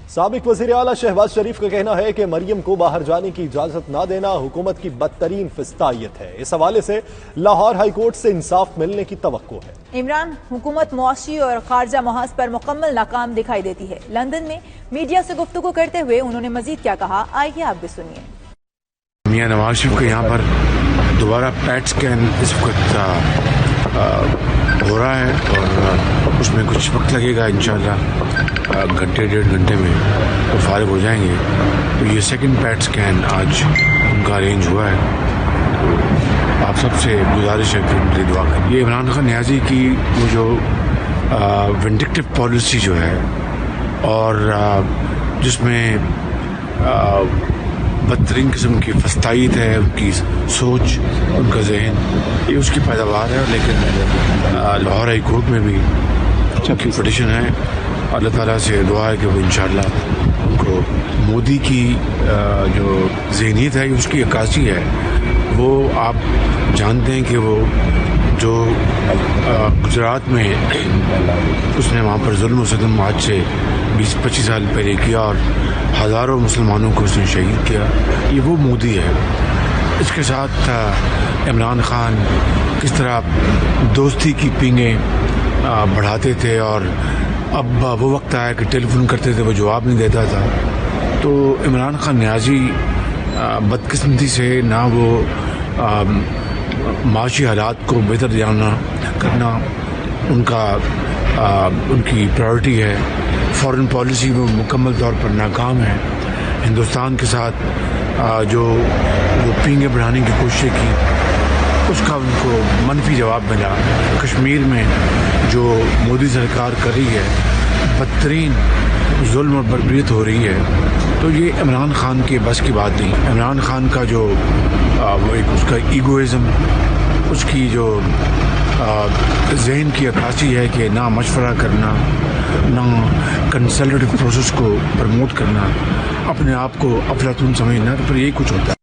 سابق وزیر اعلیٰ شہباز شریف کا کہنا ہے کہ مریم کو باہر جانے کی اجازت نہ دینا حکومت کی بدترین فسطائیت ہے۔ اس حوالے سے لاہور ہائی کورٹ سے انصاف ملنے کی توقع ہے۔ عمران حکومت معاشی اور خارجہ محاذ پر مکمل ناکام دکھائی دیتی ہے۔ لندن میں میڈیا سے گفتگو کرتے ہوئے انہوں نے مزید کیا کہا، آئیے آپ بھی سنیے۔ میاں نواز شریف کے یہاں پر دوبارہ پیٹ سکین اس وقت ہو رہا ہے اور اس میں کچھ وقت لگے گا، انشاءاللہ گھنٹے ڈیڑھ گھنٹے میں وہ فارغ ہو جائیں گے۔ تو یہ سیکنڈ پیٹ سکین آج ان کا ارینج ہوا ہے، تو آپ سب سے گزارش ہے کہ میری دعا کریں۔ یہ عمران خان نیازی کی وہ جو ونڈکٹیو پالیسی جو ہے اور جس میں بدترین قسم کی فسطائیت ہے، ان کی سوچ، ان کا ذہن، یہ اس کی پیداوار ہے۔ لیکن لاہور ہائی کورٹ میں بھی ان کی پٹیشن ہے۔ اللہ تعالیٰ سے دعا ہے کہ وہ انشاءاللہ ان کو مودی کی جو ذہنیت ہے، اس کی عکاسی ہے، وہ آپ جانتے ہیں کہ وہ جو گجرات میں اس نے وہاں پر ظلم و ستم آج سے 20-25 سال پہلے کیا اور ہزاروں مسلمانوں کو اس نے شہید کیا، یہ وہ مودی ہے۔ اس کے ساتھ عمران خان کس طرح دوستی کی پینگیں بڑھاتے تھے اور اب وہ وقت آیا کہ ٹیلی فون کرتے تھے وہ جواب نہیں دیتا تھا۔ تو عمران خان نیازی بدقسمتی سے نہ وہ معاشی حالات کو بہتر جاننا کرنا ان کی پرائورٹی ہے۔ فارن پالیسی میں مکمل طور پر ناکام ہے۔ ہندوستان کے ساتھ جو وہ پینگیں بڑھانے کی کوششیں کی، اس کا ان کو منفی جواب ملا۔ کشمیر میں جو مودی سرکار کر رہی ہے، بدترین ظلم اور بربریت ہو رہی ہے، تو یہ عمران خان کے بس کی بات نہیں۔ عمران خان کا جو وہ ایک اس کا ایگوئزم، اس کی جو ذہن کی عکاسی ہے کہ نہ مشورہ کرنا، نہ کنسلٹیو پروسیس کو پروموٹ کرنا، اپنے آپ کو افلاطون سمجھنا، تو پھر یہی کچھ ہوتا ہے۔